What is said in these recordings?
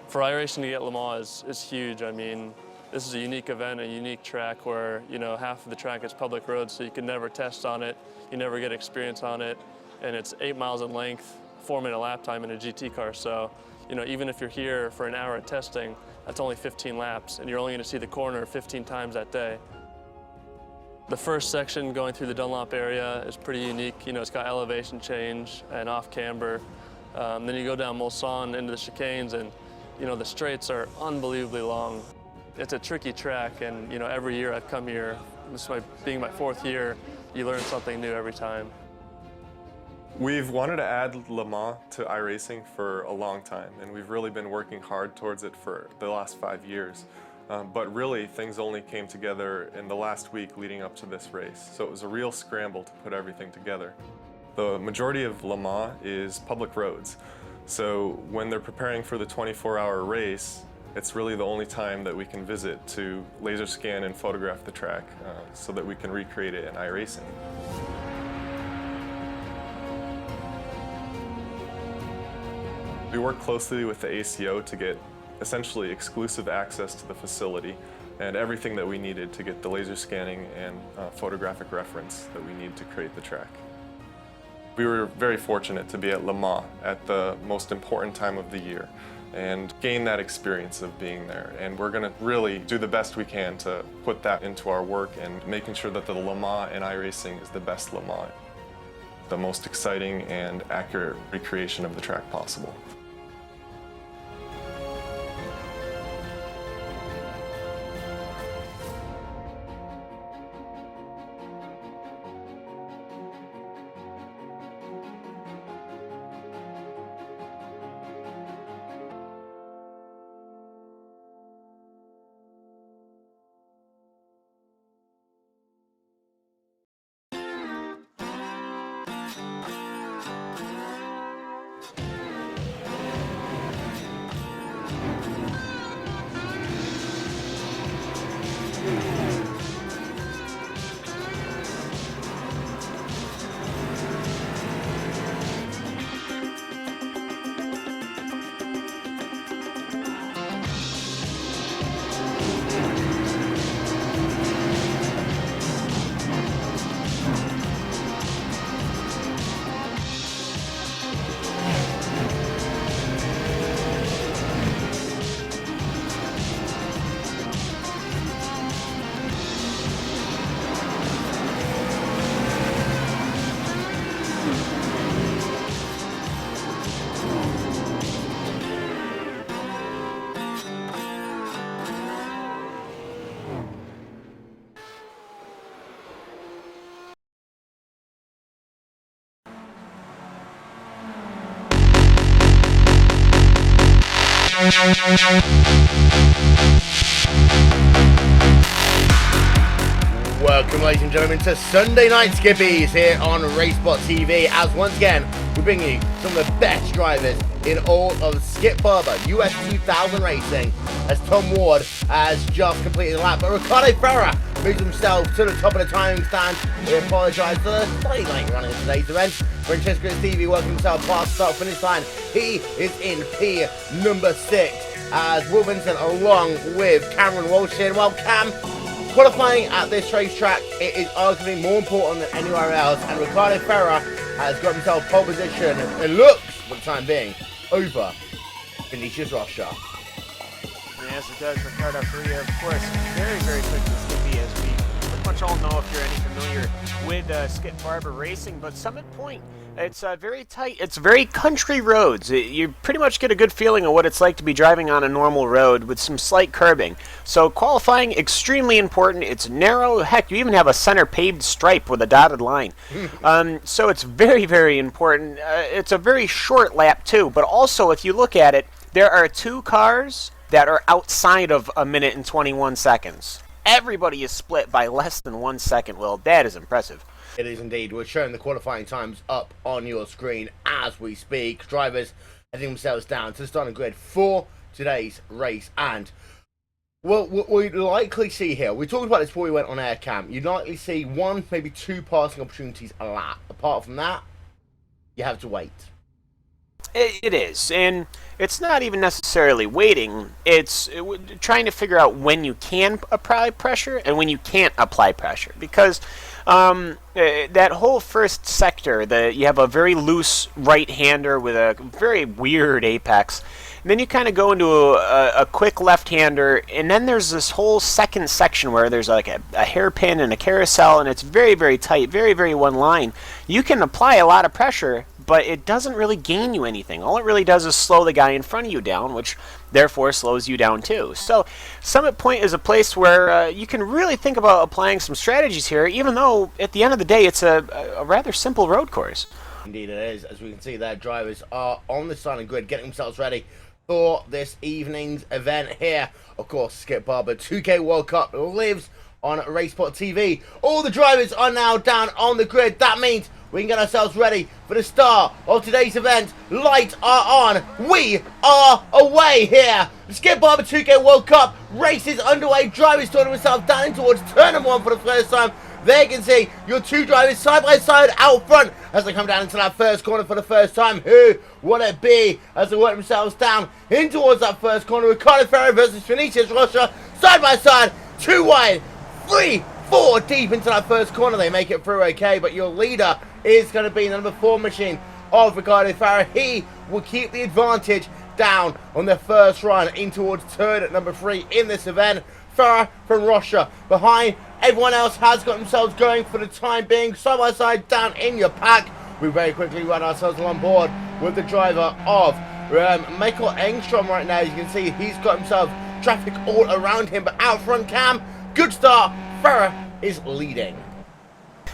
For iRacing to get Le Mans is huge. I mean, this is a unique event, a unique track where, you know, half of the track is public road, so you can never test on it, you never get experience on it, and it's 8 miles in length, 4-minute lap time in a GT car. So, you know, even if you're here for an hour of testing, that's only 15 laps, and you're only going to see the corner 15 times that day. The first section going through the Dunlop area is pretty unique. You know, it's got elevation change and off camber. Then you go down Mulsanne into the chicanes, and you know, the straights are unbelievably long. It's a tricky track, and you know, every year I've come here, this being my 4th year, you learn something new every time. We've wanted to add Le Mans to iRacing for a long time, and we've really been working hard towards it for the last 5 years. But really, things only came together in the last week leading up to this race. So it was a real scramble to put everything together. The majority of Le Mans is public roads. So when they're preparing for the 24-hour race, it's really the only time that we can visit to laser scan and photograph the track so that we can recreate it in iRacing. We work closely with the ACO to get essentially exclusive access to the facility and everything that we needed to get the laser scanning and photographic reference that we need to create the track. We were very fortunate to be at Le Mans at the most important time of the year and gain that experience of being there. And we're going to really do the best we can to put that into our work and making sure that the Le Mans in iRacing is the best Le Mans, the most exciting and accurate recreation of the track possible. Welcome, ladies and gentlemen, to Sunday Night Skippies here on RaceSpotTV, as once again we bring you some of the best drivers in all of Skip Barber US 2000 racing, as Tom Ward has just completed a lap, but Ricardo Ferrer moves himself to the top of the timing stand. We apologise for the slightly late running of today's event. Francesco Stevie working himself past the start finish line. He is in P number 6, as Will Vincent along with Cameron Walsh here. Well, Cam, qualifying at this racetrack, it is arguably more important than anywhere else, and Ricardo Ferrer has got himself pole position, and looks, for the time being, over Vinicius Rocha. Yes, it does. Ricardo Ferrer, of course, very, very quickly Skippy, as we pretty much all know if you're any familiar with Skip Barber racing. But Summit Point, it's very tight. It's very country roads. You pretty much get a good feeling of what it's like to be driving on a normal road with some slight curbing. So qualifying, extremely important. It's narrow. Heck, you even have a center paved stripe with a dotted line. So it's very, very important. It's a very short lap too. But also, if you look at it, there are 2 cars that are outside of 1 minute and 21 seconds. Everybody is split by less than 1 second. Well, that is impressive. It is indeed. We're showing the qualifying times up on your screen as we speak. Drivers heading themselves down to the starting grid for today's race. And well, what we'd likely see here, we talked about this before we went on air, Cam. You'd likely see 1, maybe 2 passing opportunities a lap. Apart from that, you have to wait. It is, and it's not even necessarily waiting. It's trying to figure out when you can apply pressure and when you can't apply pressure. Because that whole first sector, you have a very loose right-hander with a very weird apex. And then you kind of go into a quick left-hander, and then there's this whole second section where there's like a hairpin and a carousel, and it's very, very tight, very, very one line. You can apply a lot of pressure, but it doesn't really gain you anything. All it really does is slow the guy in front of you down, which therefore slows you down too. So Summit Point is a place where you can really think about applying some strategies here, even though at the end of the day it's a rather simple road course. Indeed it is. As we can see there, drivers are on the silent grid getting themselves ready for this evening's event here. Of course, Skip Barber 2K World Cup lives on RaceSpotTV. All the drivers are now down on the grid. That means we can get ourselves ready for the start of today's event. Lights are on. We are away here. The Skip Barber 2K World Cup race is underway. Drivers turning themselves down towards turn number 1 for the first time. There you can see your two drivers side by side out front as they come down into that first corner for the first time. Who would it be as they work themselves down in towards that first corner? Ricardo Ferrer versus Vinicius Rocha side by side, 2 wide, 3, 4 deep into that first corner. They make it through okay, but your leader is going to be the number 4 machine of Ricardo Ferrer. He will keep the advantage down on the first run in towards turn at number 3 in this event. Ferrer from Rocha behind. Everyone else has got themselves going for the time being. Side by side down in your pack. We very quickly run ourselves on board with the driver of Michael Engstrom right now. As you can see, he's got himself traffic all around him, but out front Cam, good start. Ferrer is leading.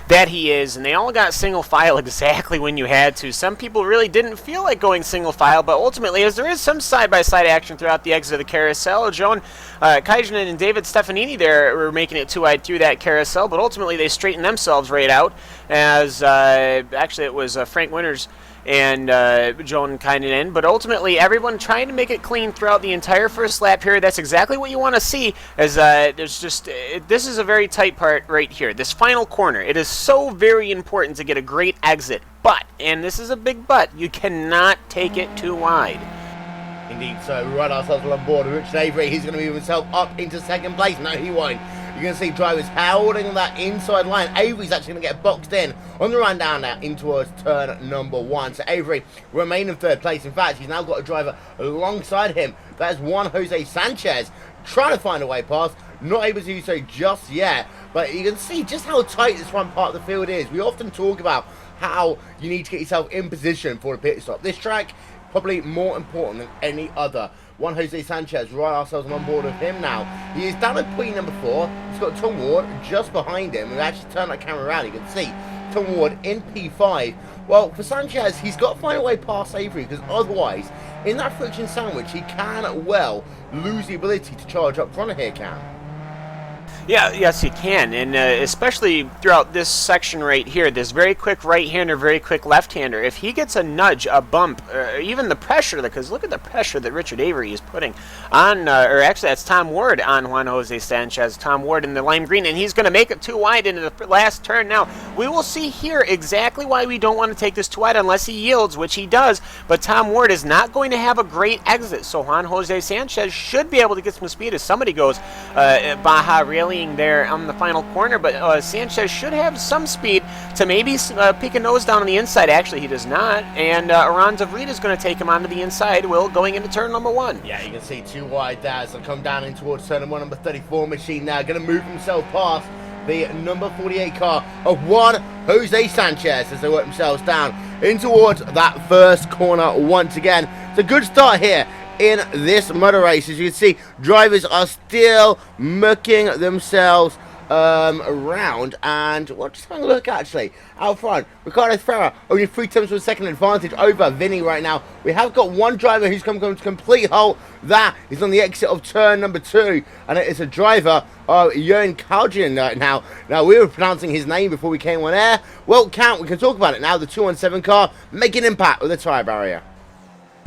That he is, and they all got single file exactly when you had to. Some people really didn't feel like going single file, but ultimately, as there is some side-by-side action throughout the exit of the carousel, Joan Kajanen and David Stefanini there were making it 2 wide through that carousel, but ultimately they straightened themselves right out, as actually it was Frank Winters and Joan Kajanen, but ultimately everyone trying to make it clean throughout the entire first lap here. That's exactly what you want to see, as there's just this is a very tight part right here, this final corner. It is so very important to get a great exit, but, and this is a big but, you cannot take it too wide. Indeed, so we run ourselves on board with Richard Avery. He's going to move himself up into second place. No, he won't. You're going to see drivers holding that inside line. Avery's actually going to get boxed in on the run down now in towards turn number 1. So Avery remain in 3rd place. In fact, he's now got a driver alongside him. That is Juan Jose Sanchez trying to find a way past. Not able to do so just yet. But you can see just how tight this front part of the field is. We often talk about how you need to get yourself in position for a pit stop. This track, probably more important than any other. Juan Jose Sanchez, right ourselves on board with him now. He is down at point number 4. He's got Tom Ward just behind him. We actually turn that camera around. You can see Tom Ward in P5. Well, for Sanchez, he's got to find a way past Avery, because otherwise, in that friction sandwich, he can well lose the ability to charge up front here, Cam. Yeah, yes, he can, and especially throughout this section right here, this very quick right-hander, very quick left-hander. If he gets a nudge, a bump, even the pressure, because look at the pressure that Richard Avery is putting on, or actually that's Tom Ward on Juan Jose Sanchez. Tom Ward in the lime green, and he's going to make it 2 wide into the last turn. Now, we will see here exactly why we don't want to take this 2 wide unless he yields, which he does, but Tom Ward is not going to have a great exit, so Juan Jose Sanchez should be able to get some speed as somebody goes Baja railing there on the final corner, but Sanchez should have some speed to maybe peek a nose down on the inside. Actually, he does not, and Aran Zavrid is going to take him onto the inside, Will, going into turn number 1. Yeah, you can see 2 wide there as they come down in towards turn number 1, number 34 machine now, going to move himself past the number 48 car of Juan Jose Sanchez as they work themselves down in towards that first corner once again. It's a good start here in this motor race. As you can see, drivers are still mucking themselves around, and well, just having a look actually out front, Ricardo Ferrer only 3 tenths of a second advantage over Vinny right now. We have got one driver who's come to a complete halt. That is on the exit of turn number 2, and it is a driver of Jörn Kaljan now we were pronouncing his name before we came on air. Well, Count, we can talk about it now. The 217 car making impact with the tyre barrier.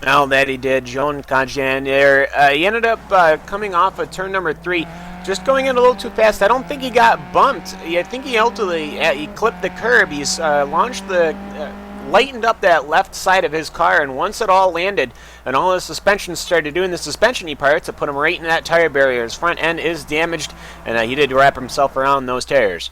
Well, that he did. Joan Kajan there. He ended up coming off of turn number 3, just going in a little too fast. I don't think he got bumped. I think he ultimately he clipped the curb. He's launched the lightened up that left side of his car, and once it all landed and all the suspension started doing the suspension-y parts, it put him right in that tire barrier. His front end is damaged, and he did wrap himself around those tires.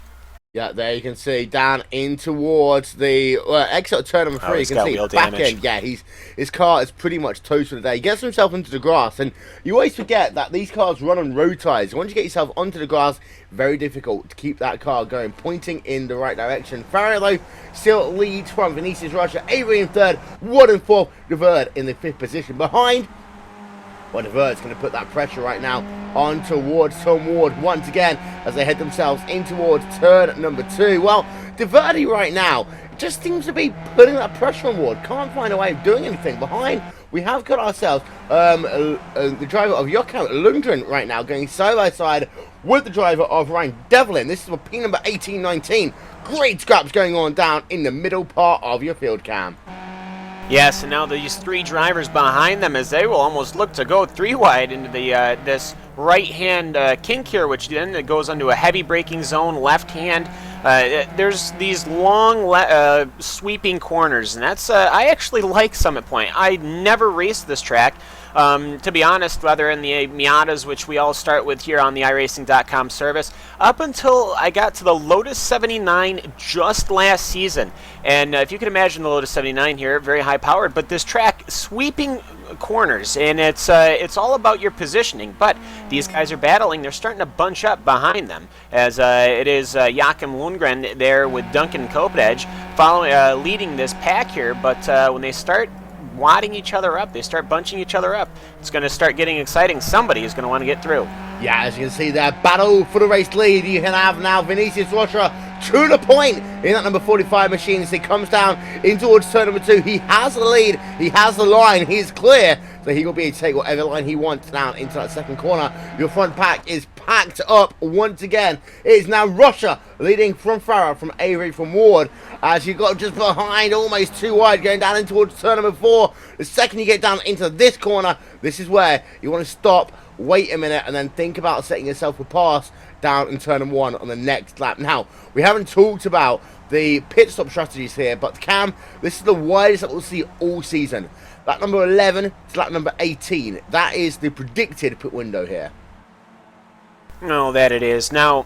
Yeah, there you can see down in towards the exit of turn number 3. You can see back end. Yeah, his car is pretty much toast for the day. He gets himself into the grass, and you always forget that these cars run on road tires. Once you get yourself onto the grass, very difficult to keep that car going, pointing in the right direction. Farrier, though, still leads from Vinicius Russia, Avery in 3rd, Wood in 4th, DeVerd in the 5th position. Behind, well, DeVerd's going to put that pressure right now on towards Tom Ward once again as they head themselves in towards turn number 2. Well, DeVerde right now just seems to be putting that pressure on Ward. Can't find a way of doing anything. Behind, we have got ourselves the driver of Joachim Lundgren right now going side by side with the driver of Ryan Devlin. This is for P number 1819. Great scraps going on down in the middle part of your field cam. Yes, and now these 3 drivers behind them, as they will almost look to go 3 wide into the this right-hand kink here, which then goes into a heavy braking zone, left hand. There's these long sweeping corners, and that's I actually like Summit Point. I never raced this track. To be honest, whether in the Miatas, which we all start with here on the iRacing.com service, up until I got to the Lotus 79 just last season. And if you can imagine the Lotus 79 here, very high powered, but this track sweeping corners, and it's all about your positioning. But these guys are battling. They're starting to bunch up behind them, as it is Joachim Lundgren there with Duncan Kopedge leading this pack here. But when they start wadding each other up, they start bunching each other up, it's going to start getting exciting. Somebody is going to want to get through. Yeah, as you can see there, battle for the race lead. You can have now Vinicius Rocha to the point in that number 45 machine as he comes down in towards turn number 2. He has the lead, he has the line, he's clear, so he will be able to take whatever line he wants down into that second corner. Your front pack is packed up once again. It is now Rocha leading from Farah, from Avery, from Ward, as you got just behind, almost 2 wide, going down in towards turn number 4. The second you get down into this corner, this is where you want to stop, wait a minute, and then think about setting yourself a pass down in turn number 1 on the next lap. Now, we haven't talked about the pit stop strategies here, but Cam, this is the widest that we'll see all season. Lap number 11 to lap number 18. That is the predicted pit window here. No, that it is. Now,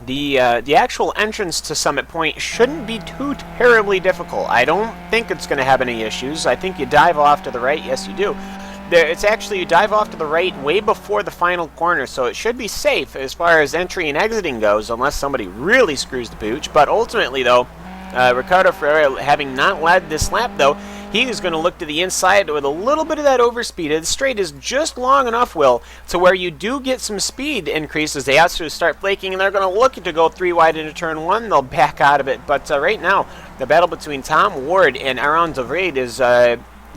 the actual entrance to Summit Point shouldn't be too terribly difficult. I don't think it's going to have any issues. I think you dive off to the right. Yes, you do. It's actually, you dive off to the right way before the final corner, so it should be safe as far as entry and exiting goes, unless somebody really screws the pooch. But ultimately, though, Ricardo Ferreira, having not led this lap, though, he is going to look to the inside with a little bit of that overspeed. The straight is just long enough, Will, to where you do get some speed increases. They also start flaking, and they're going to look to go 3 wide into turn 1. They'll back out of it. But right now, the battle between Tom Ward and Aaron De Vrede is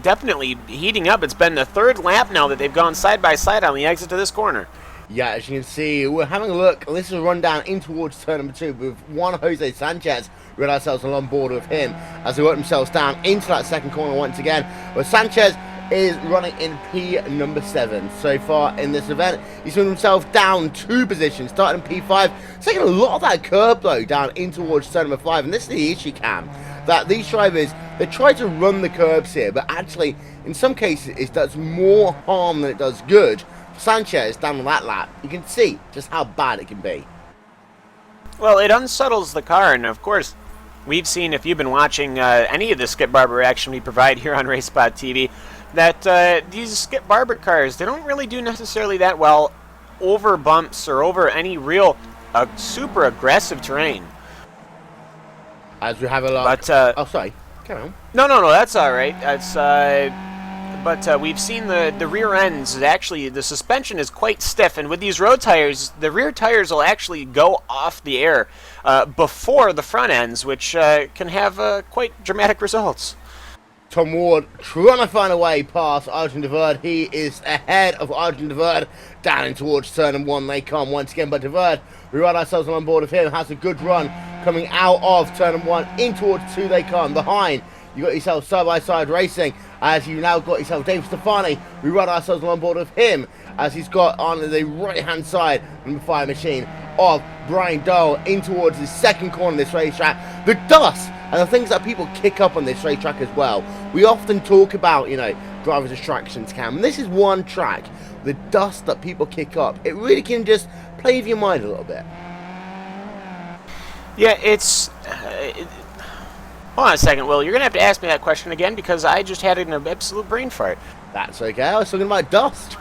definitely heating up. It's been the 3rd lap now that they've gone side by side on the exit to this corner. Yeah, as you can see, we're having a look. This is a rundown in towards turn number 2 with Juan Jose Sanchez. We had ourselves on board with him as they work themselves down into that second corner once again. But Sanchez is running in P number 7 so far in this event. He's moved himself down 2 positions, starting in P5, taking a lot of that curb though down in towards turn number 5. And this is the issue, Cam, that these drivers, they try to run the curbs here, but actually in some cases it does more harm than it does good. Sanchez down on that lap, you can see just how bad it can be. Well, it unsettles the car, and of course, we've seen, if you've been watching any of the Skip Barber action we provide here on RaceSpotTV, that these Skip Barber cars, they don't really do necessarily that well over bumps or over any real super aggressive terrain. As we have a look. But, oh, sorry. Carry on. No, that's all right. That's but we've seen the rear ends, actually, the suspension is quite stiff, and with these road tires, the rear tires will actually go off the air before the front ends, which can have quite dramatic results. Tom Ward trying to find a way past Arjun De Vrede. He is ahead of Arjun De Vrede down in towards turn number 1. They come once again, but De Vrede, we ride ourselves on board of him, has a good run coming out of turn number 1 in towards 2. They come behind. You got yourself side-by-side racing as you now got yourself Dave Stefani. We run ourselves on board of him as he's got on the right-hand side number 5 machine of Brian Dole in towards the second corner of this racetrack. The dust and the things that people kick up on this racetrack as well. We often talk about, you know, driver distractions, Cam, and this is one track. The dust that people kick up, it really can just play with your mind a little bit. Yeah, it's... hold on a second, Will. You're going to have to ask me that question again because I just had an absolute brain fart. That's okay. I was talking about dust.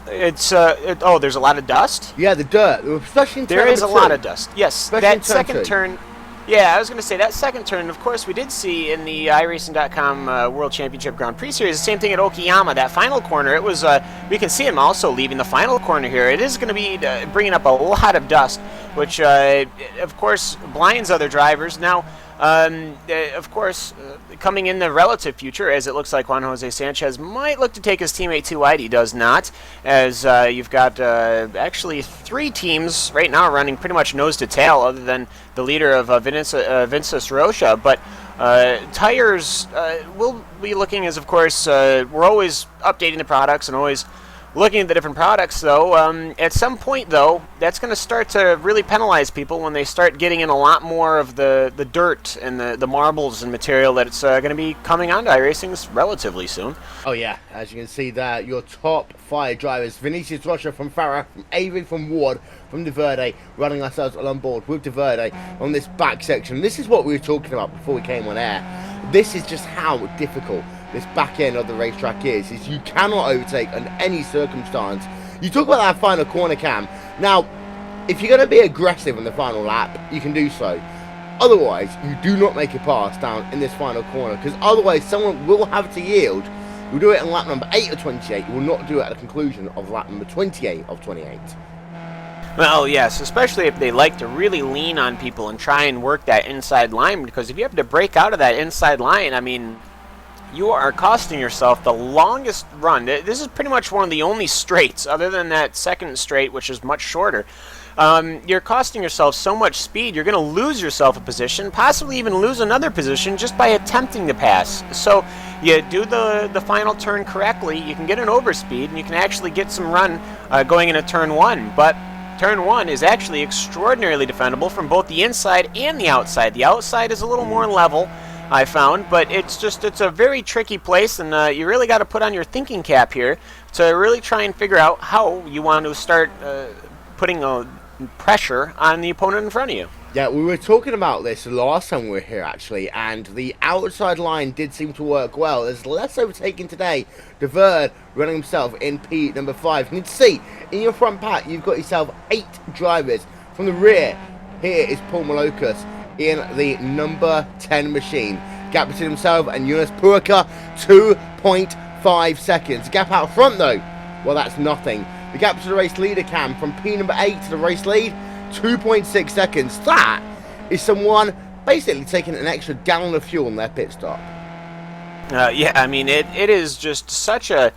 It's, oh, there's a lot of dust? Yeah, the dirt. Especially in turn There is a number lot 2. of dust. Yes, Especially in that turn second 2. turn... Yeah, I was going to say, that second turn, of course, we did see in the iRacing.com World Championship Grand Prix Series, the same thing at Okayama, that final corner. It was, we can see him also leaving the final corner here. It is going to be bringing up a lot of dust, which, of course, blinds other drivers. Now, of course, coming in the relative future, as it looks like Juan Jose Sanchez might look to take his teammate too wide. He does not, as you've got actually 3 teams right now running pretty much nose to tail, other than the leader of Vinces Rocha. But tires will be looking as, of course, we're always updating the products and always looking at the different products, though. At some point, though, that's going to start to really penalize people when they start getting in a lot more of the dirt and the marbles and material that's going to be coming onto iRacing relatively soon. Oh yeah, as you can see there, your top 5 drivers: Vinicius Rocha from Farah, from Avery, from Ward, from De Verde, running ourselves on board with De Verde on this back section. This is what we were talking about before we came on air. This is just how difficult this back end of the racetrack is you cannot overtake under any circumstance. You talk about that final corner, Cam. Now, if you're going to be aggressive in the final lap, you can do so. Otherwise, you do not make a pass down in this final corner, because otherwise someone will have to yield. You'll do it in lap number 8 of 28. You will not do it at the conclusion of lap number 28 of 28. Well, yes, especially if they like to really lean on people and try and work that inside line, because if you have to break out of that inside line, I mean, you are costing yourself the longest run. This is pretty much one of the only straights, other than that second straight, which is much shorter. You're costing yourself so much speed, you're going to lose yourself a position, possibly even lose another position just by attempting to pass. So you do the final turn correctly, you can get an overspeed, and you can actually get some run going into turn 1. But turn 1 is actually extraordinarily defendable from both the inside and the outside. The outside is a little more level, I found, but it's a very tricky place, and you really got to put on your thinking cap here to really try and figure out how you want to start putting pressure on the opponent in front of you. Yeah, we were talking about this last time we were here, actually, and the outside line did seem to work well. There's less overtaking today. De Verde running himself in P number 5. You can see in your front pack you've got yourself 8 drivers. From the rear, here is Paul Malokas in the number 10 machine. Gap between himself and Jonas Purka, 2.5 seconds. Gap out front, though, well, that's nothing. The gap to the race leader, Cam, from P number 8 to the race lead, 2.6 seconds. That is someone basically taking an extra gallon of fuel in their pit stop. Yeah, I mean, it is just such a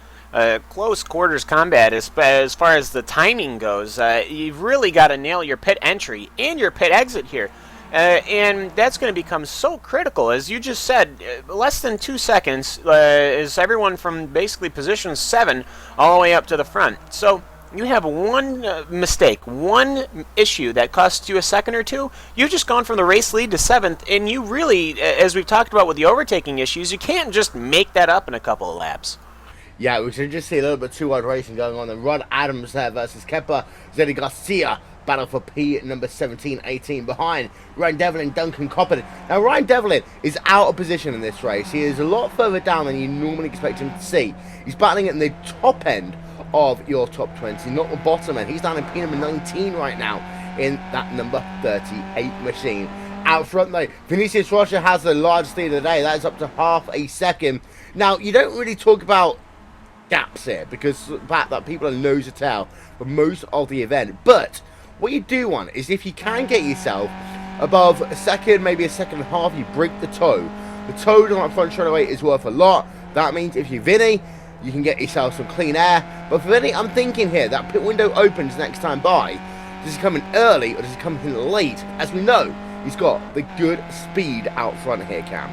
close quarters combat as far as the timing goes. You've really got to nail your pit entry and your pit exit here. And that's going to become so critical. As you just said, less than 2 seconds is everyone from basically position 7 all the way up to the front. So you have one mistake, one issue that costs you a second or two. You've just gone from the race lead to 7th, and you really, as we've talked about with the overtaking issues, you can't just make that up in a couple of laps. Yeah, we should just see a little bit too wide racing going on. And Rod Adams there versus Kepa Zeddy Garcia. Battle for P number 17-18 behind Ryan Devlin and Duncan Coppin. Now, Ryan Devlin is out of position in this race. He is a lot further down than you normally expect him to see. He's battling at the top end of your top 20, not the bottom end. He's down in P number 19 right now in that number 38 machine. Out front, though, Vinicius Rocha has the largest lead of the day. That is up to half a second. Now, you don't really talk about gaps here because the fact that people are nose to tail for most of the event, but what you do want is if you can get yourself above a second, maybe a second and a half, you break the toe. The toe on that front straightaway is worth a lot. That means if you're Vinny, you can get yourself some clean air. But for Vinny, I'm thinking here that pit window opens next time by. Does he come in early or does he come in late? As we know, he's got the good speed out front here, Cam.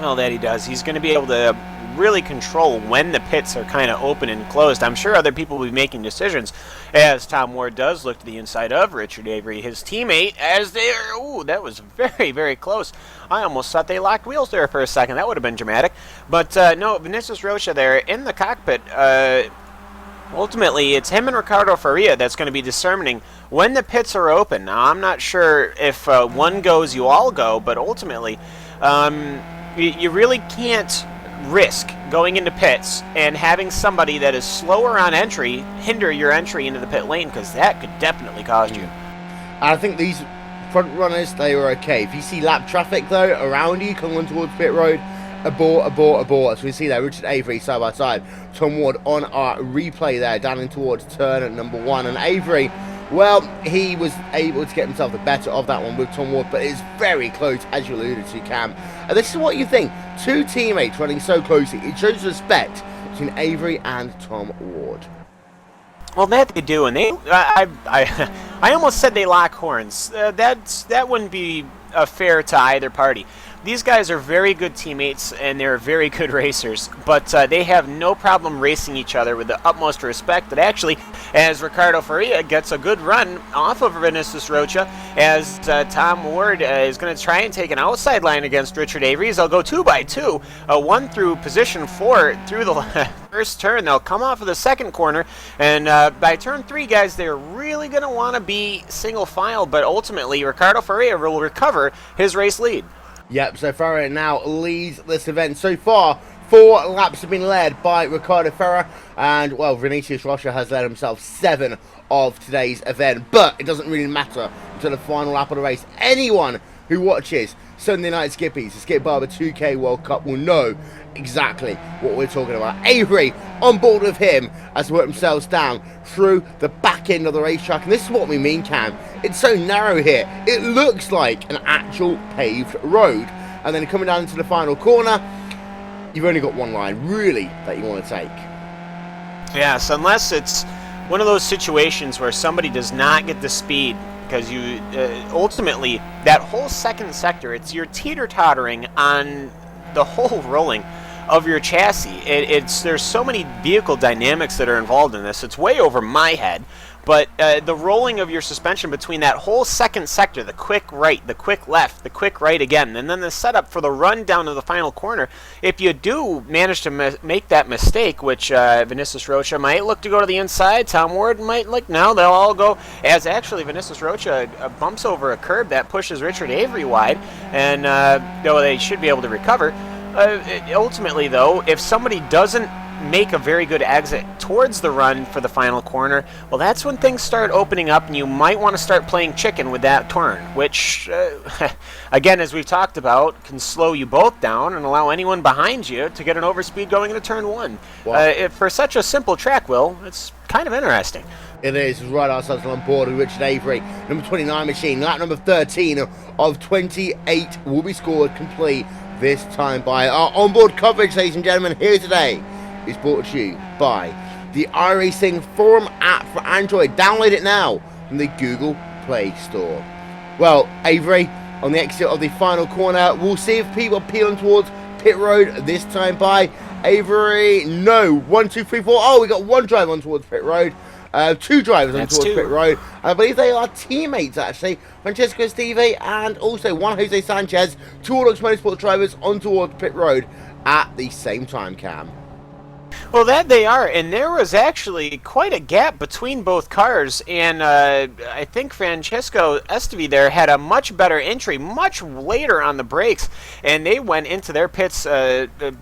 Well, that he does. He's going to be able to really control when the pits are kind of open and closed. I'm sure other people will be making decisions as Tom Ward does look to the inside of Richard Avery, his teammate, as they're... Ooh, that was very, very close. I almost thought they locked wheels there for a second. That would have been dramatic. But no, Vinicius Rocha there in the cockpit. Ultimately, it's him and Ricardo Faria that's going to be determining when the pits are open. Now, I'm not sure if one goes, you all go, but ultimately... you really can't risk going into pits and having somebody that is slower on entry hinder your entry into the pit lane, because that could definitely cost you. And I think these front runners, they were okay. If you see lap traffic, though, around you coming on towards pit road, abort. As we see there, Richard Avery side by side. Tom Ward on our replay there, down in towards turn at number 1. And Avery, well, he was able to get himself the better of that one with Tom Ward, but it's very close, as you alluded to, Cam. And this is what you think. Two teammates running so closely. It shows respect between Avery and Tom Ward. Well, that they do, and I almost said they lock horns. That wouldn't be fair to either party. These guys are very good teammates, and they're very good racers, but they have no problem racing each other with the utmost respect. But actually, as Ricardo Faria gets a good run off of Vinicius Rocha, as Tom Ward is going to try and take an outside line against Richard Avery, they'll go 2 by 2, one through position 4 through the first turn. They'll come off of the second corner, and by turn 3, guys, they're really going to want to be single file, but ultimately, Ricardo Faria will recover his race lead. Yep, so Ferrer now leads this event. So far, 4 laps have been led by Ricardo Ferrer, and, well, Vinicius Rocha has led himself 7 of today's event. But it doesn't really matter until the final lap of the race. Anyone who watches Sunday Night Skippies, the Skip Barber 2K World Cup, will know exactly what we're talking about. Avery on board with him as they work themselves down through the back end of the racetrack. And this is what we mean, Cam. It's so narrow here. It looks like an actual paved road. And then coming down into the final corner, you've only got one line, really, that you want to take. Yes, unless it's one of those situations where somebody does not get the speed, because you ultimately, that whole second sector, you're teeter-tottering on the whole rolling of your chassis. There's so many vehicle dynamics that are involved in this. It's way over my head, but the rolling of your suspension between that whole second sector, the quick right, the quick left, the quick right again, and then the setup for the run down to the final corner, if you do manage to make that mistake, which Vinicius Rocha might look to go to the inside, Tom Ward might look, now they'll all go, as actually Vinicius Rocha bumps over a curb that pushes Richard Avery wide, and though they should be able to recover. Ultimately, though, if somebody doesn't make a very good exit towards the run for the final corner, well, that's when things start opening up, and you might want to start playing chicken with that turn, which, again, as we've talked about, can slow you both down and allow anyone behind you to get an overspeed going into turn 1. Wow. For such a simple track, Will, it's kind of interesting. It is right outside on board with Richard Avery, number 29 machine. Lap number 13 of 28 will be scored complete this time by our onboard coverage, ladies and gentlemen, here today is brought to you by the iRacing Forum app for Android. Download it now from the Google Play Store. Well, Avery, on the exit of the final corner, we'll see if people are peeling towards pit road this time by. Avery, no. 1, 2, 3, 4. Oh, we got one driver on towards pit road. 2 drivers on towards pit road. I believe they are teammates, actually. Francesco Esteve and also Juan Jose Sanchez, 2 Autox Motorsport drivers on towards pit road at the same time, Cam. Well, that they are, and there was actually quite a gap between both cars, and I think Francesco Esteve there had a much better entry much later on the brakes, and they went into their pits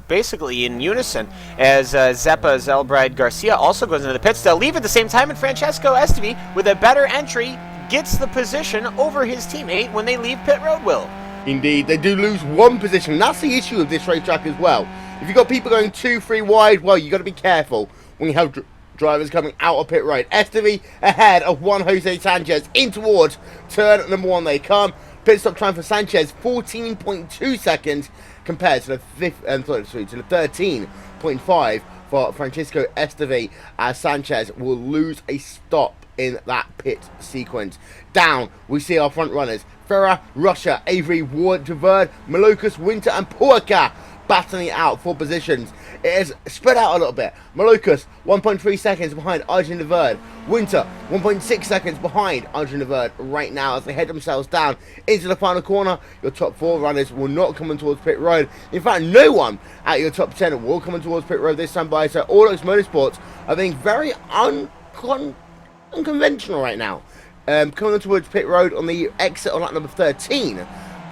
basically in unison, as Zeppa Zelbride Garcia also goes into the pits. They'll leave at the same time, and Francesco Esteve, with a better entry, gets the position over his teammate when they leave pit road, Will. Indeed, they do lose one position. That's the issue of this racetrack as well. If you've got people going 2, 3 wide, well, you've got to be careful when you have drivers coming out of pit road. Esteve ahead of Juan Jose Sanchez in towards turn number 1 they come. Pit stop time for Sanchez, 14.2 seconds compared to the 13.5 for Francisco Esteve, as Sanchez will lose a stop in that pit sequence. Down, we see our front runners. Ferrer, Russia, Avery, Ward, Javerd, Malukas, Winter, and Puaka battling it out for positions. It is spread out a little bit. Malukas, 1.3 seconds behind Arjun Javerd. Winter, 1.6 seconds behind Arjun Javerd right now as they head themselves down into the final corner. Your top 4 runners will not come in towards pit road. In fact, no one at your top 10 will come in towards pit road this time by. So Audax Motorsports are being very unconventional right now. Coming towards pit road on the exit on lap number 13.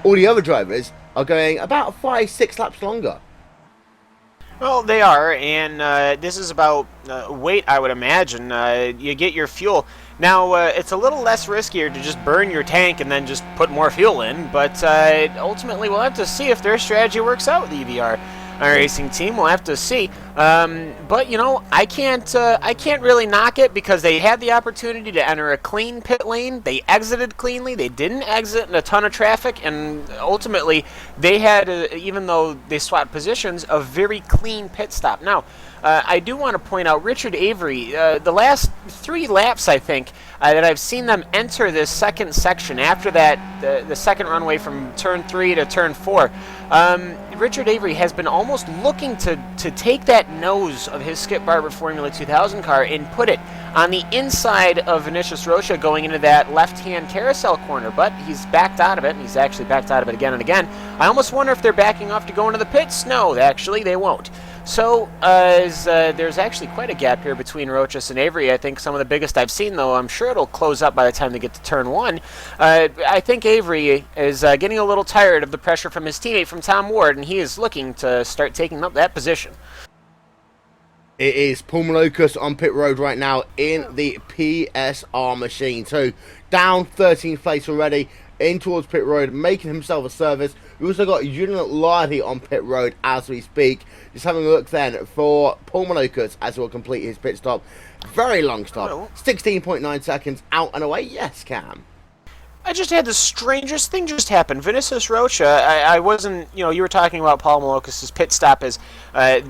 All the other drivers are going about 5-6 laps longer. Well, they are, and this is about weight, I would imagine. You get your fuel. Now, it's a little less riskier to just burn your tank and then just put more fuel in, but ultimately we'll have to see if their strategy works out with the EVR racing team. We'll have to see. But, you know, I can't really knock it because they had the opportunity to enter a clean pit lane. They exited cleanly. They didn't exit in a ton of traffic, and ultimately they had, even though they swapped positions, a very clean pit stop. Now, I do want to point out Richard Avery, the last 3 laps, I think, that I've seen them enter this second section after that, the second runway from turn 3 to turn 4. Richard Avery has been almost looking to take that nose of his Skip Barber Formula 2000 car and put it on the inside of Vinicius Rocha going into that left-hand carousel corner, but he's backed out of it, and he's actually backed out of it again and again. I almost wonder if they're backing off to go into the pits. No, actually, they won't. So, there's actually quite a gap here between Rochas and Avery. I think some of the biggest I've seen, though. I'm sure it'll close up by the time they get to turn 1. I think Avery is getting a little tired of the pressure from his teammate, from Tom Ward, and he is looking to start taking up that position. It is Paul Malukas on pit road right now in the PSR machine. So, down 13th place already, in towards pit road, making himself a service. We also got Julian Lardy on pit road as we speak. Just having a look then for Paul Malukas as he'll complete his pit stop. Very long stop. 16.9 seconds out and away. Yes, Cam. I just had the strangest thing just happen. Vinicius Rocha, I wasn't, you know, you were talking about Paul Malokis' pit stop as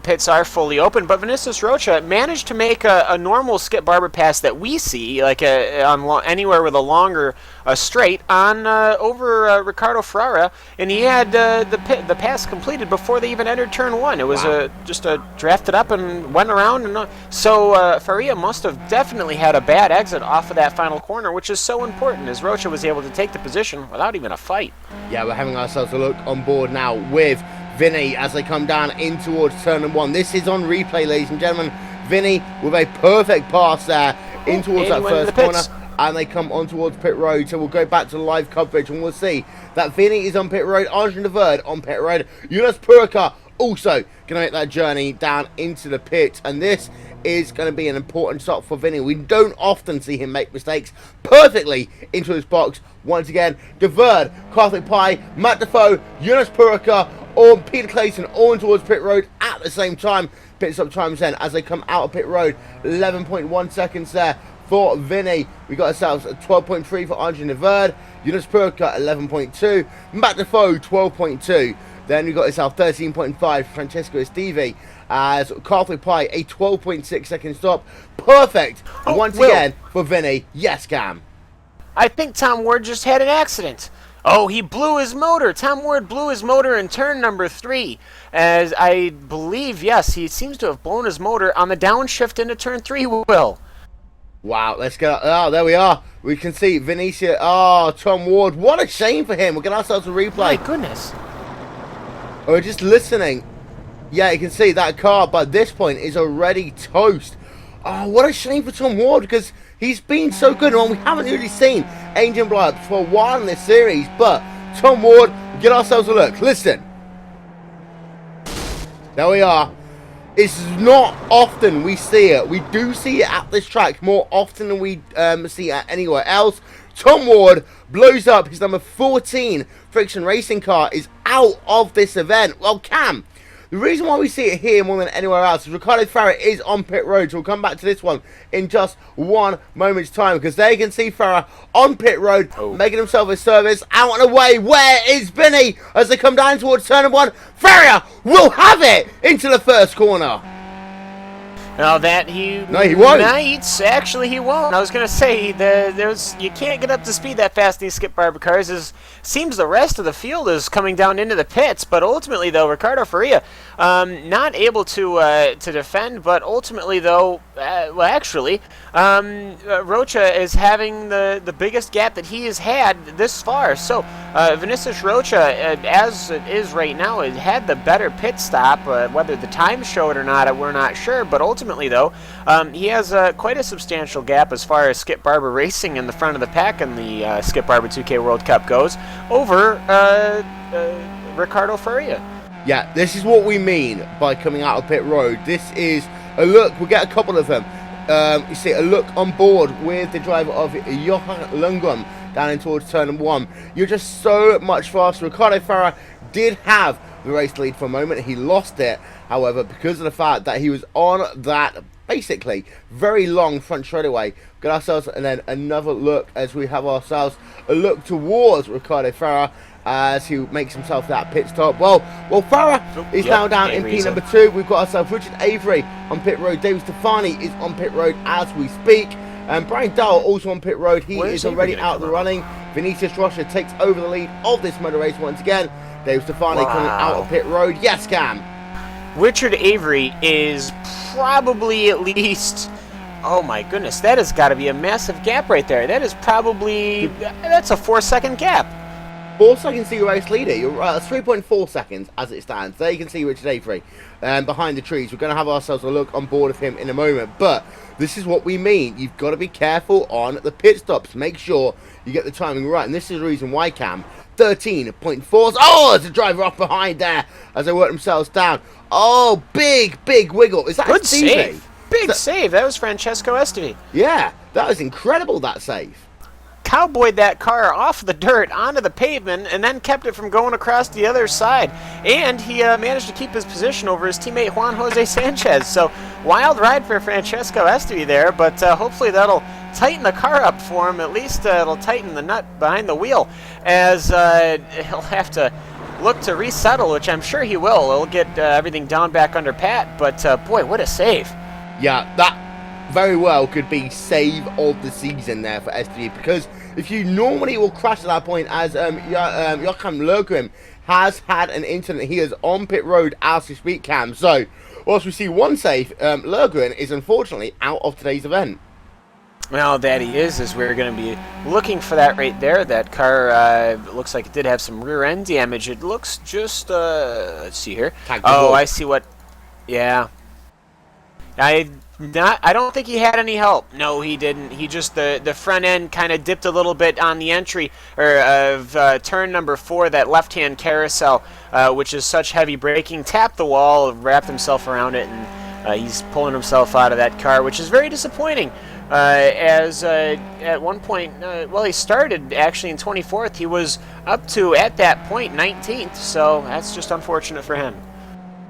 pits are fully open, but Vinicius Rocha managed to make a normal Skip Barber pass that we see, like on anywhere with a longer straight, on over Ricardo Ferrara, and he had the pass completed before they even entered turn 1. It was just drafted up and went around, and so Faria must have definitely had a bad exit off of that final corner, which is so important, as Rocha was able to take the position without even a fight. Yeah, we're having ourselves a look on board now with Vinny as they come down in towards turn 1. This is on replay, ladies and gentlemen. Vinny with a perfect pass there in towards that first corner, and they come on towards pit road. So we'll go back to the live coverage and we'll see that Vinny is on pit road, Arjun Deverd on pit road, Jonas Purka also going to make that journey down into the pit, and this is going to be an important stop for Vinny. We don't often see him make mistakes. Perfectly into his box once again. Deverd, Catholic Pie, Matt Defoe, Jonas Purka, or Peter Clayton all in towards pit road at the same time. Pit stop times then as they come out of pit road. 11.1 seconds there for Vinny. We got ourselves a 12.3 for Arjun Deverd, Jonas Purka 11.2, Matt Defoe 12.2. Then we got ourselves 13.5 for Francesco Estivi, as Catholic Pie a 12.6 second stop. Perfect once again for Vinny. Yes, Cam. I think Tom Ward just had an accident. Oh, he blew his motor. Tom Ward blew his motor in turn number 3. As I believe, yes, he seems to have blown his motor on the downshift into turn 3, Will. Wow, let's go. Oh, there we are. We can see Vinicia. Oh, Tom Ward. What a shame for him. We're going to ourselves a replay. My goodness. We're just listening. Yeah, you can see that car by this point is already toast. Oh, what a shame for Tom Ward, because he's been so good. And we haven't really seen engine blow-ups for a while in this series. But Tom Ward, get ourselves a look. Listen. There we are. It's not often we see it. We do see it at this track more often than we see it anywhere else. Tom Ward blows up. His number 14 Friction Racing car is out of this event. Well, Cam, the reason why we see it here more than anywhere else is Ricardo Ferrer is on pit road. So we'll come back to this one in just one moment's time, because there you can see Ferrer on pit road, making himself a service. Out and away. Where is Vinny as they come down towards turn 1? Ferrer will have it into the first corner. Now that he won't. might. Actually, he won't. I was going to say, you can't get up to speed that fast in these Skip Barber cars. Seems the rest of the field is coming down into the pits, but ultimately, though, Ricardo Faria not able to defend, but ultimately, though, Rocha is having the biggest gap that he has had this far. So, Vinicius Rocha, as it is right now, it had the better pit stop. Whether the time showed or not, we're not sure, but ultimately, though, he has quite a substantial gap as far as Skip Barber Racing in the front of the pack in the Skip Barber 2K World Cup goes over Ricardo Faria. Yeah, this is what we mean by coming out of pit road. This is a look. We'll get a couple of them. You see a look on board with the driver of Johan Lundgren down in towards turn number 1. You're just so much faster. Ricardo Faria did have the race lead for a moment. He lost it, however, because of the fact that he was on that basically very long front straightaway. Get ourselves and then another look as we have ourselves a look towards Ricardo Faria as he makes himself that pit stop. Well, Faria is now down in P number 2. We've got ourselves Richard Avery on pit road. David Stefani is on pit road as we speak. And Brian Dowell also on pit road. He is already out of the running. Vinicius Rocha takes over the lead of this motor race once again. David Stefani coming out of pit road. Yes, Cam. Richard Avery is probably at least, oh my goodness, that has got to be a massive gap right there. That is probably, that's a 4-second gap. 4 seconds to your race leader. You're right, that's 3.4 seconds as it stands. There you can see Richard Avery behind the trees. We're going to have ourselves a look on board of him in a moment, but this is what we mean. You've got to be careful on the pit stops. Make sure you get the timing right, and this is the reason why, Cam. 13.4. Oh, there's a driver off behind there as they work themselves down. Oh, big wiggle. Is that good Stevie? Save? Big save. That was Francesco Estevi. Yeah, that was incredible, that save. Cowboyed that car off the dirt onto the pavement and then kept it from going across the other side. And he managed to keep his position over his teammate Juan Jose Sanchez. So, wild ride for Francesco Estevi there, but hopefully that'll tighten the car up for him. At least it'll tighten the nut behind the wheel as he'll have to look to resettle, which I'm sure he will. He'll get everything down back under pat, but boy, what a save. Yeah, that very well could be save of the season there for STV, because if you normally will crash at that point, as Joachim Lundgren has had an incident. He is on pit road as we speak, Cam. So, whilst we see one save, Lundgren is unfortunately out of today's event. Well, that he is, as we're going to be looking for that right there. That car looks like it did have some rear end damage. It looks just, let's see here. Oh, I see what, yeah. I don't think he had any help. No, he didn't. He just, the front end kind of dipped a little bit on the entry of turn number 4, that left-hand carousel, which is such heavy braking, tapped the wall, wrapped himself around it, and he's pulling himself out of that car, which is very disappointing. As at one point, well, he started actually in 24th. He was up to, at that point, 19th, so that's just unfortunate for him.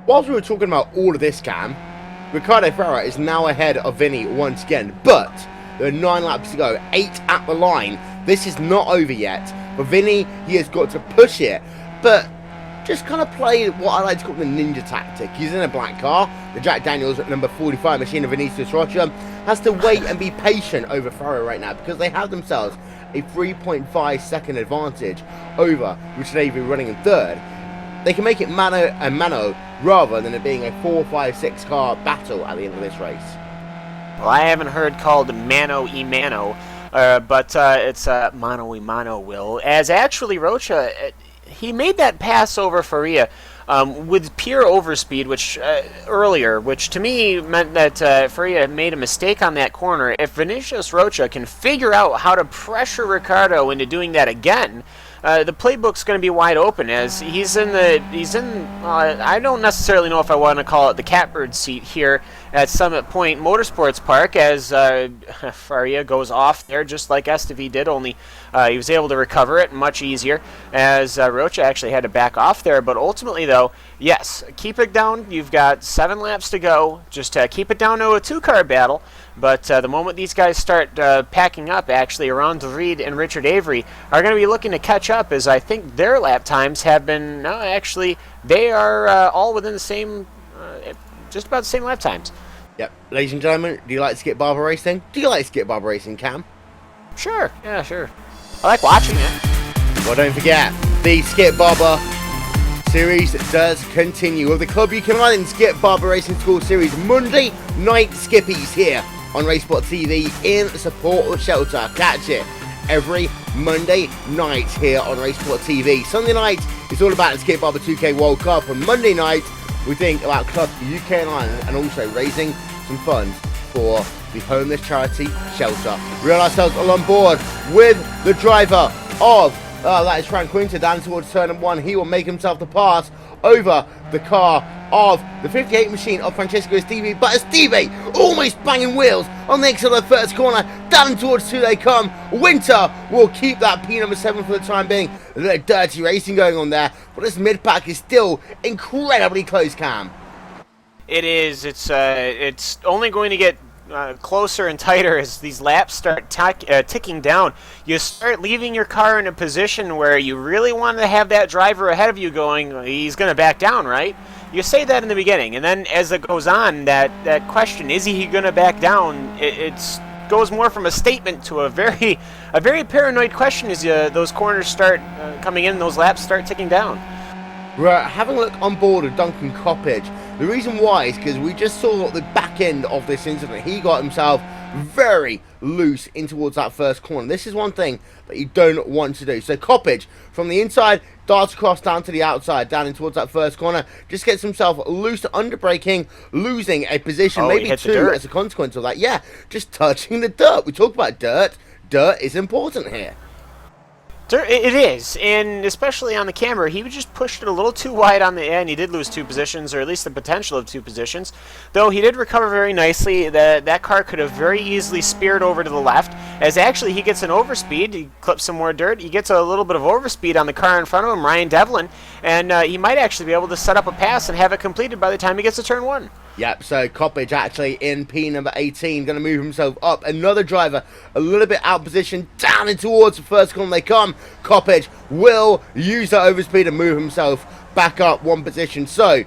Whilst we were talking about all of this, Cam, Ricardo Faria is now ahead of Vinny once again, but there are 9 laps to go, 8 at the line. This is not over yet. For Vinny, he has got to push it, but just kind of play what I like to call the ninja tactic. He's in a black car. The Jack Daniels at number 45 machine of Vinicius Rocha has to wait and be patient over Faria right now, because they have themselves a 3.5 second advantage over Richard Avery running in 3rd. They can make it mano and mano rather than it being a 4-5-6 car battle at the end of this race. Well, I haven't heard called mano y mano, but it's mano y mano, Will. As actually Rocha, he made that pass over Faria with pure overspeed, which earlier, which to me meant that Faria made a mistake on that corner. If Vinicius Rocha can figure out how to pressure Ricardo into doing that again, the playbook's going to be wide open, as he's in I don't necessarily know if I want to call it the catbird seat here at Summit Point Motorsports Park, as Faria goes off there just like Estevi did, only he was able to recover it much easier, as Rocha actually had to back off there. But ultimately, though, yes, keep it down. You've got 7 laps to go. Just keep it down to a 2-car battle. But the moment these guys start packing up, actually, Aaron Reed and Richard Avery are going to be looking to catch up, as I think their lap times have been, actually, they are all within the same, just about the same lap times. Yep. Ladies and gentlemen, do you like Skip Barber racing? Do you like Skip Barber racing, Cam? Sure, yeah, sure. I like watching it. Well, don't forget, the Skip Barber series does continue with the Club You Can Run in Skip Barber Racing School Series Monday Night Skippies here on RaceSpotTV in support of Shelter. Catch it every Monday night here on RaceSpotTV. Sunday night is all about the Skip Barber 2K World Cup, and Monday night we think about Club UK and Ireland and also raising some funds for the homeless charity Shelter. We are ourselves all on board with the driver of that is Frank Winter down towards turn 1. He will make himself the pass over the car of the 58 machine of Francesco Esteve, but Esteve almost banging wheels on the exit of the first corner. Down towards 2 they come. Winter will keep that P number 7 for the time being. A little dirty racing going on there, but this mid-pack is still incredibly close, Cam. It is. It's only going to get closer and tighter as these laps start ticking down. You start leaving your car in a position where you really want to have that driver ahead of you going, he's going to back down, right? You say that in the beginning, and then as it goes on, that question, is he going to back down, it goes more from a statement to a very paranoid question as those corners start coming in, those laps start ticking down. We're having a look on board of Duncan Coppage. The reason why is because we just saw at the back end of this incident, he got himself very loose in towards that first corner. This is one thing that you don't want to do. So Coppage from the inside darts across down to the outside, down in towards that first corner, just gets himself loose under braking, losing a position, maybe 2 as a consequence of that. Yeah, just touching the dirt. We talk about dirt. Dirt is important here. It is, and especially on the camera, he just pushed it a little too wide on the end. He did lose 2 positions, or at least the potential of 2 positions, though he did recover very nicely. That car could have very easily speared over to the left, as actually he gets an overspeed. He clips some more dirt. He gets a little bit of overspeed on the car in front of him, Ryan Devlin, and he might actually be able to set up a pass and have it completed by the time he gets to turn 1. Yep, so Coppage actually in P number 18, going to move himself up. Another driver a little bit out of position, down and towards the first corner they come. Coppage will use that overspeed and move himself back up 1 position. So,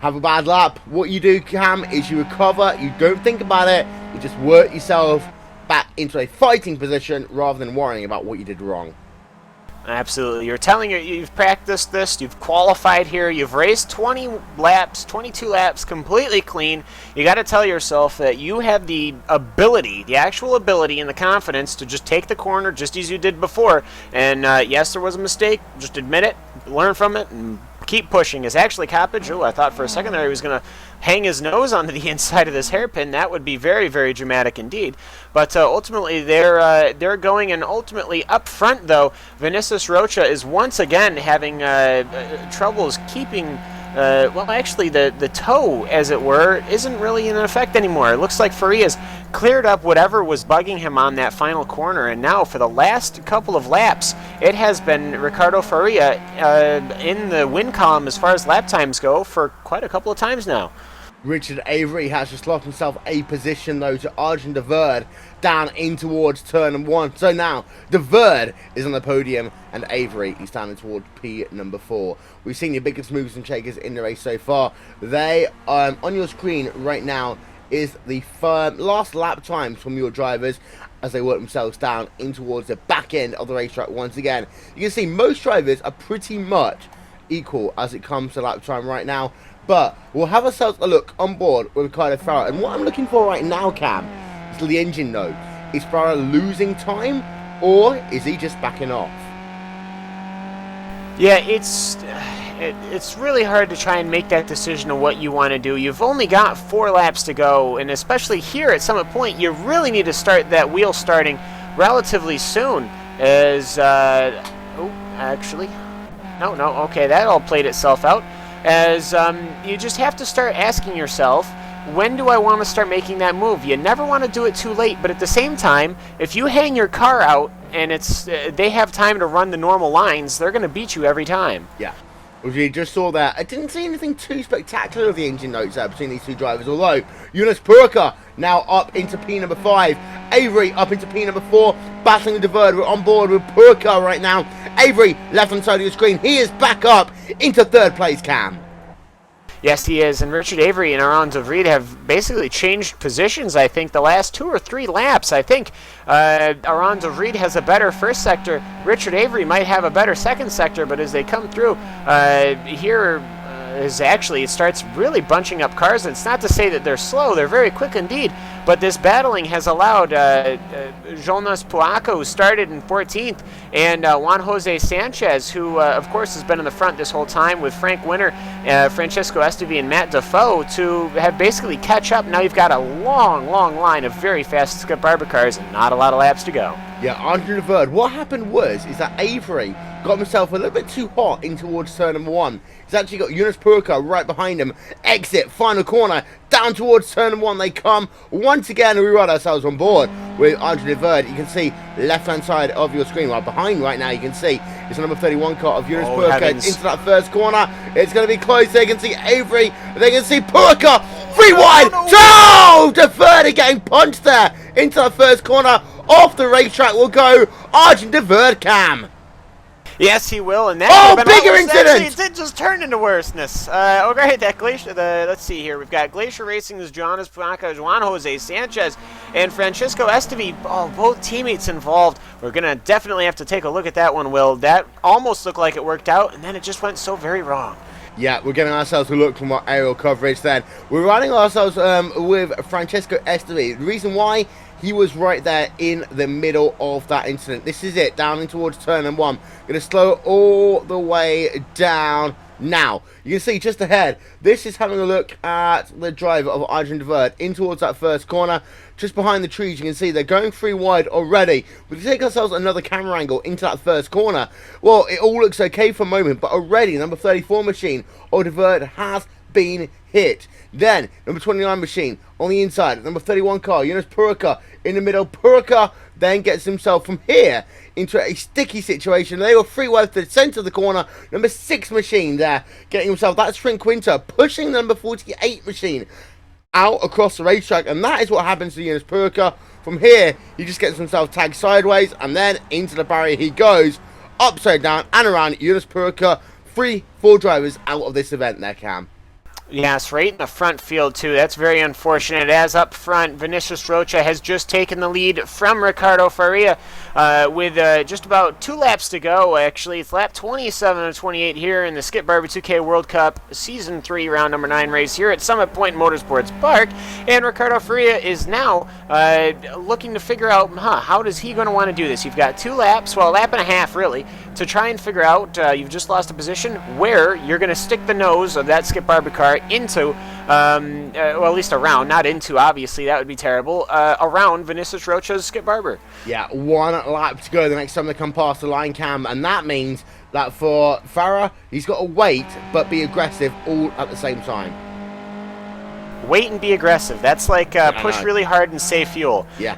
have a bad lap. What you do, Cam, is you recover. You don't think about it. You just work yourself back into a fighting position rather than worrying about what you did wrong. Absolutely. You've practiced this, you've qualified here, you've raced 20 laps, 22 laps completely clean. You got to tell yourself that you have the ability, the actual ability and the confidence to just take the corner just as you did before. And yes, there was a mistake, just admit it, learn from it, and keep pushing. Is actually Coppage. I thought for a second there he was going to hang his nose onto the inside of this hairpin. That would be very, very dramatic indeed. But ultimately they're going, and ultimately up front though, Vinicius Rocha is once again having troubles keeping. Well, actually, the toe, as it were, isn't really in effect anymore. It looks like Faria's cleared up whatever was bugging him on that final corner, and now for the last couple of laps, it has been Ricardo Faria in the win column as far as lap times go for quite a couple of times now. Richard Avery has just lost himself a position though to Arjun De Verde down in towards turn 1. So now De Verde is on the podium and Avery is standing towards P number 4. We've seen your biggest movers and shakers in the race so far. They on your screen right now is the last lap times from your drivers as they work themselves down in towards the back end of the racetrack once again. You can see most drivers are pretty much equal as it comes to lap time right now. But we'll have ourselves a look on board with Ricardo Farah. And what I'm looking for right now, Cam, is the engine note. Is Farah losing time, or is he just backing off? Yeah, it's really hard to try and make that decision of what you want to do. You've only got 4 laps to go, and especially here at Summit Point, you really need to start that wheel starting relatively soon. As, okay, that all played itself out. As you just have to start asking yourself, when do I want to start making that move? You never want to do it too late, but at the same time, if you hang your car out and they have time to run the normal lines, they're going to beat you every time. Yeah. We just saw that. I didn't see anything too spectacular of the engine notes there between these 2 drivers, although Yunus Purka now up into P number 5, Avery up into P number 4, battling with De Verde. We're on board with Purka right now. Avery left hand side of your screen, he is back up into 3rd place, Cam. Yes, he is. And Richard Avery and Aaron De Vries have basically changed positions, I think, the last 2 or 3 laps. I think Aaron De Vries has a better first sector. Richard Avery might have a better second sector, but as they come through here, it starts really bunching up cars. And it's not to say that they're slow. They're very quick indeed. But this battling has allowed Jonas Puaco, who started in 14th, and Juan Jose Sanchez, who, of course, has been in the front this whole time, with Frank Winter, Francesco Estevi, and Matt Defoe, to have basically catch up. Now you've got a long, long line of very fast Skip Barber cars and not a lot of laps to go. Yeah, Andre De Vries. What happened was that Avery got himself a little bit too hot in towards turn number 1. He's actually got Jonas Puaco right behind him. Exit, final corner, down towards turn number 1 they come. Once again, we ride ourselves on board with Andre De Vries. You can see left-hand side of your screen, right behind right now, you can see it's the number 31 car of Jonas Puaco into that first corner. It's going to be close. They can see Avery. They can see Puaco. 3 wide. Oh, De Vries getting punched there into that first corner. Off the racetrack will go Argent De Vries Cam. Yes, he will, and that bigger incident! Actually, it did just turn into worseness. Okay, that Glacier. Let's see here. We've got Glacier Racing's Jonas Puaco, Juan Jose Sanchez, and Francesco Estevi. Both teammates involved. We're gonna definitely have to take a look at that one, Will. That almost looked like it worked out, and then it just went so very wrong. Yeah, we're getting ourselves a look from our aerial coverage then. We're riding ourselves with Francesco Estevi. The reason why, he was right there in the middle of that incident. This is it, down in towards turn number 1. Going to slow all the way down now. You can see just ahead, this is having a look at the driver of Argent De Vries in towards that first corner. Just behind the trees, you can see they're going 3 wide already. We can take ourselves another camera angle into that first corner. Well, it all looks okay for a moment, but already number 34 machine of De Vries has been hit. Then, number 29 machine on the inside. Number 31 car, Jonas Puaco in the middle. Puaco then gets himself from here into a sticky situation. They were 3 wide to the centre of the corner. Number 6 machine there, getting himself, that's Frank Winter, pushing number 48 machine out across the racetrack. And that is what happens to Jonas Puaco. From here, he just gets himself tagged sideways, and then into the barrier he goes, upside down and around. Jonas Puaco, 3-4 drivers out of this event there, Cam. Yes, right in the front field, too. That's very unfortunate, as up front, Vinicius Rocha has just taken the lead from Ricardo Faria with just about 2 laps to go, actually. It's lap 27 of 28 here in the Skip Barber 2K World Cup Season 3, round number 9 race here at Summit Point Motorsports Park. And Ricardo Faria is now looking to figure out, how does he going to want to do this? You've got 2 laps, well, a lap and a half, really, to try and figure out, you've just lost a position, where you're going to stick the nose of that Skip Barber car into, well, at least around, not into, obviously, that would be terrible, around Vinicius Rocha's Skip Barber. Yeah, 1 lap to go the next time they come past the line, Cam, and that means that for Farah, he's got to wait, but be aggressive all at the same time. Wait and be aggressive. That's like push really hard and save fuel. Yeah.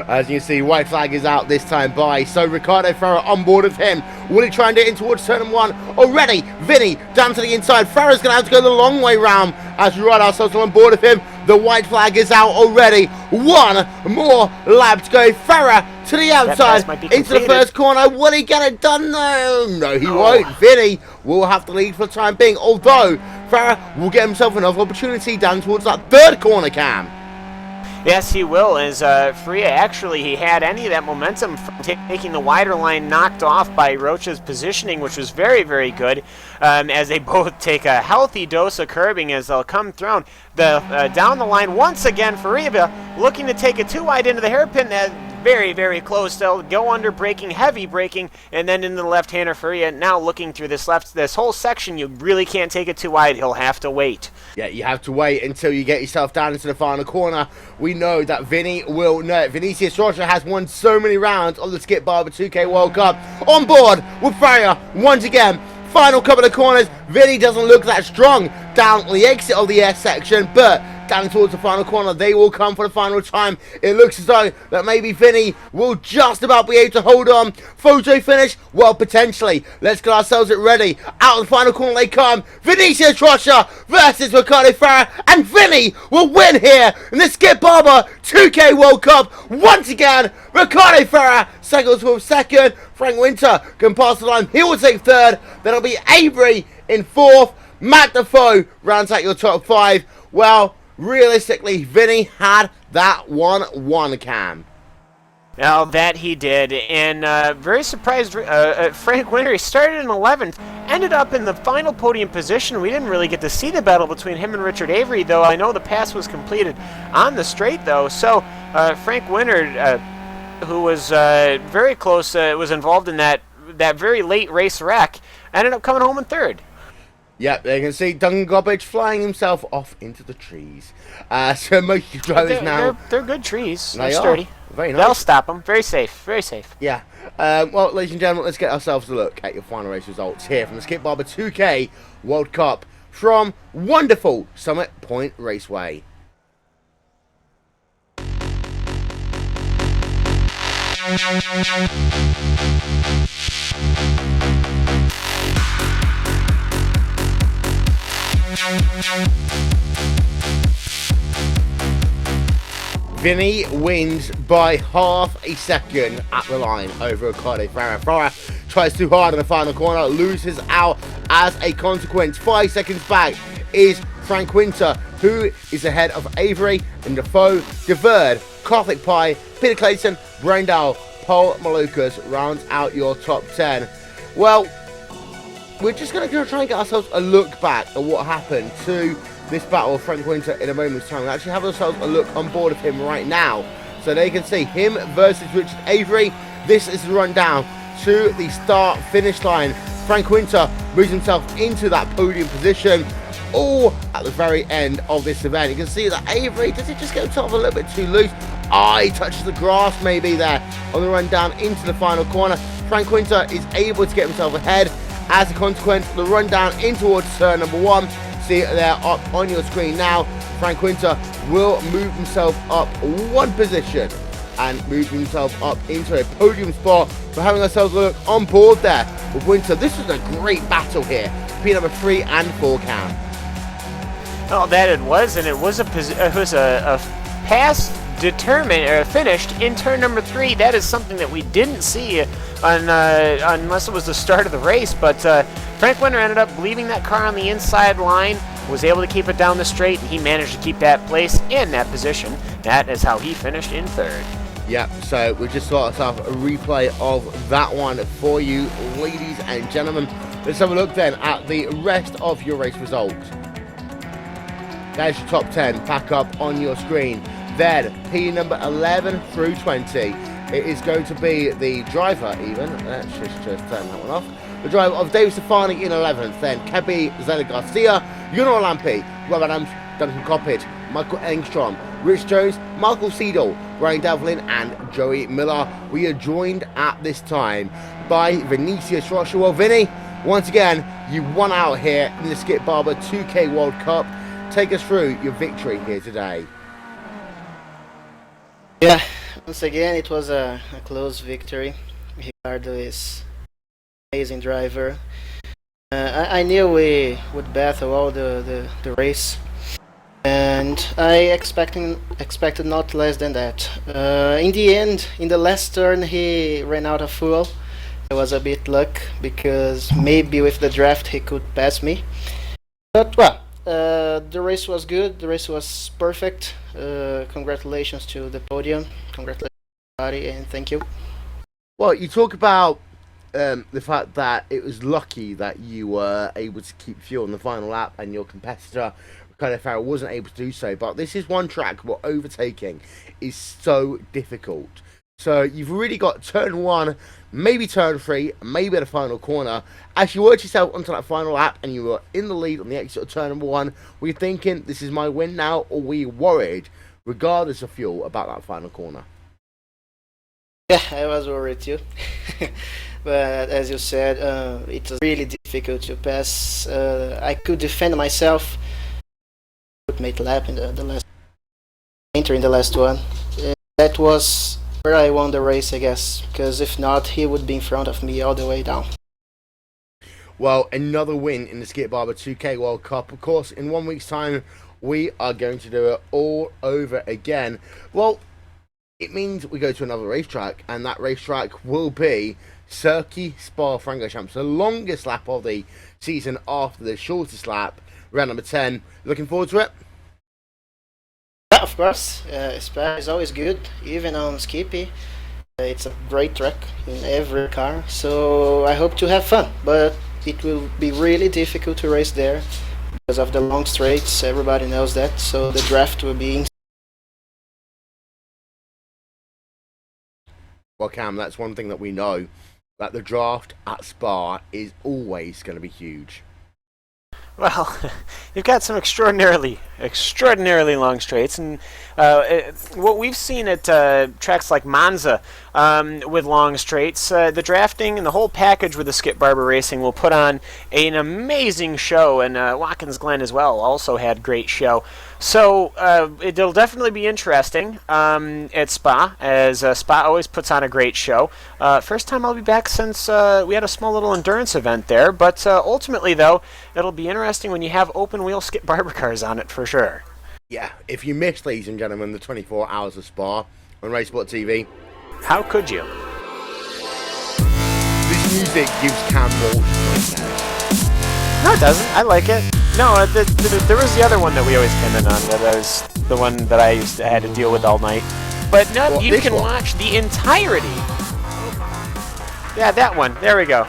As you can see, white flag is out this time by, so Ricardo Farah on board with him. Will he try and get in towards turn 1? Already, Vinny down to the inside. Farah's going to have to go the long way round as we ride ourselves on board with him. The white flag is out already. 1 more lap to go. Farah to the outside into the first corner. Will he get it done though? No, he won't. Vinny will have to lead for the time being, although Farah will get himself another opportunity down towards that 3rd corner, Cam. Yes, he will, as Faria, actually, he had any of that momentum from taking the wider line knocked off by Rocha's positioning, which was very, very good, as they both take a healthy dose of curbing as they'll come through. Down the line once again, Faria looking to take it too wide into the hairpin. Very, very close. They'll go under braking, heavy braking, and then into the left-hander. Faria now looking through this whole section. You really can't take it too wide. He'll have to wait. Yeah, you have to wait until you get yourself down into the final corner. We know that Vinny will know it. Vinicius Rocha has won so many rounds of the Skip Barber 2K World Cup. On board with Faria once again. Final couple of corners. Vinny doesn't look that strong down the exit of the S section, but down towards the final corner, they will come for the final time. It looks as though that maybe Vinny will just about be able to hold on. Photo finish? Well, potentially. Let's get ourselves it ready. Out of the final corner they come. Vinicius Rocha versus Ricardo Farah, and Vinny will win here in the Skip Barber 2K World Cup. Once again, Ricardo Farah settles with 2nd. Frank Winter can pass the line. He will take 3rd. Then it'll be Avery in 4th. Matt Defoe rounds out your top 5. Well, realistically, Vinny had that 1-1, Cam. Now that he did, and very surprised, Frank Winter, he started in 11th, ended up in the final podium position. We didn't really get to see the battle between him and Richard Avery, though I know the pass was completed on the straight, though. So Frank Winter, who was very close, was involved in that very late race wreck, ended up coming home in 3rd. Yep, they can see Duncan Gobbage flying himself off into the trees. So most drivers now... They're good trees. They're sturdy. Very nice. They'll stop them. Very safe. Very safe. Yeah. Well, ladies and gentlemen, let's get ourselves a look at your final race results here from the Skip Barber 2K World Cup from wonderful Summit Point Raceway. Vinny wins by half a second at the line over Ricardo Ferrer. Ferrer tries too hard in the final corner, loses out as a consequence. 5 seconds back is Frank Winter, who is ahead of Avery and Defoe, DeVerd, Catholic Pie, Peter Clayton, Brendal, Paul Malukas rounds out your top 10. Well, we're just going to try and get ourselves a look back at what happened to this battle of Frank Winter in a moment's time. We'll actually have ourselves a look on board of him right now, so they can see him versus Richard Avery. This is the rundown to the start finish line. Frank Winter moves himself into that podium position, all at the very end of this event. You can see that Avery, does it just go top a little bit too loose? He touches the grass maybe there on the run down into the final corner. Frank Winter is able to get himself ahead. As a consequence, the run down in towards turn number 1. See it there up on your screen now. Frank Winter will move himself up 1 position and move himself up into a podium spot. We're having ourselves a look on board there with Winter. This was a great battle here. P number 3 and 4, Cam. Oh, that it was, and it was a pass determined finished in turn number 3. That is something that we didn't see unless it was the start of the race. But Frank Winter ended up leaving that car on the inside line, was able to keep it down the straight, and he managed to keep that place in that position. That is how he finished in 3rd. Yep, so we just got ourselves a replay of that one for you, ladies and gentlemen. Let's have a look then at the rest of your race results. There's your top 10 pack up on your screen. Then P number 11 through 20. It is going to be the driver even. Let's just turn that one off. The driver of David Stefani in 11th. Then Kebi Zella Garcia, Juno Lampi, Robert Adams, Duncan Coppett, Michael Engstrom, Rich Jones, Michael Seidel, Ryan Devlin, and Joey Miller. We are joined at this time by Vinicius Rocha. Well, Vinny, once again, you won out here in the Skip Barber 2K World Cup. Take us through your victory here today. Yeah, once again, it was a close victory. Ricardo is an amazing driver. I knew we would battle all the race, and I expected not less than that. In the end, in the last turn, he ran out of fuel. It was a bit luck, because maybe with the draft he could pass me. But well, the race was good. The race was perfect. Congratulations to the podium. Congratulations, everybody, and thank you. Well, you talk about the fact that it was lucky that you were able to keep fuel in the final lap and your competitor, Ricardo Ferrer, wasn't able to do so. But this is one track where overtaking is so difficult. So you've really got turn 1, maybe turn 3, maybe at the final corner. As you worked yourself onto that final lap and you were in the lead on the exit of turn number 1, were you thinking, this is my win now, or were you worried, regardless of fuel, about that final corner? Yeah, I was worried too. But as you said, it was really difficult to pass. I could defend myself. Made lap in the last, entering the last one. That was where I won the race, I guess, because if not, he would be in front of me all the way down. Well, another win in the Skip Barber 2K World Cup. Of course, in 1 week's time, we are going to do it all over again. Well, it means we go to another racetrack, and that racetrack will be Circuit Spa-Francorchamps, the longest lap of the season after the shortest lap, round number 10. Looking forward to it? Yeah, of course. Spa is always good, even on Skippy. It's a great track in every car, so I hope to have fun, but it will be really difficult to race there because of the long straights. Everybody knows that, so the draft will be. Well, Cam, that's one thing that we know, that the draft at Spa is always going to be huge. Well, you've got some extraordinarily long straights, and what we've seen at tracks like Monza with long straights, the drafting and the whole package with the Skip Barber Racing will put on an amazing show, and Watkins Glen as well also had great show. So it'll definitely be interesting at Spa, as Spa always puts on a great show. First time I'll be back since we had a small little endurance event there, but ultimately, though, it'll be interesting when you have open-wheel Skip Barber cars on it for sure. Yeah, if you missed, ladies and gentlemen, the 24 hours of Spa on RaceSpotTV, how could you? this music gives Cam more. No, it doesn't. I like it. No, there was the other one that we always came in on. That was the one that I had to deal with all night. But no, well, you can watch the entirety. Yeah, that one. There we go.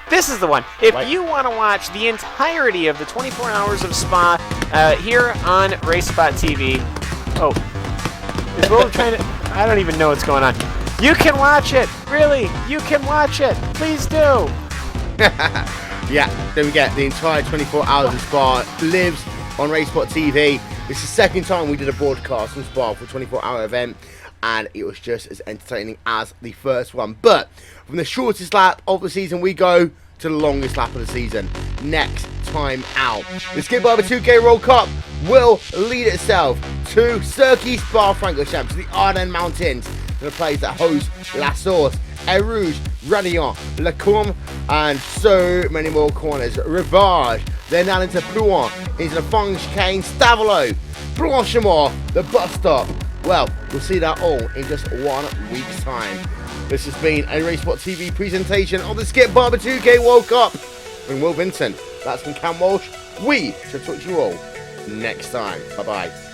This is the one. If you want to watch the entirety of the 24 hours of Spa here on RaceSpotTV, is what we're trying to. I don't even know what's going on. You can watch it. Really, you can watch it. Please do. Yeah, there we get the entire 24 hours of Spa lives on RaceSpotTV. It's the second time we did a broadcast from Spa for a 24-hour event, and it was just as entertaining as the first one. But from the shortest lap of the season, we go to the longest lap of the season next time out. The Skip Barber 2K World Cup will lead itself to Circuit Spa-Francorchamps, to the Ardennes Mountains, to the place that hosts La Source, Air Rouge, Radillon, Le Courbe, and so many more corners. Rivage, then down into Plouan, into the Fong Chicane, Stavelot, Blanchimont, the bus stop. Well, we'll see that all in just 1 week's time. This has been a RaceSpotTV presentation of the Skip Barber 2K World Cup. From Will Vincent, that's from Cam Walsh. We shall talk to you all next time. Bye-bye.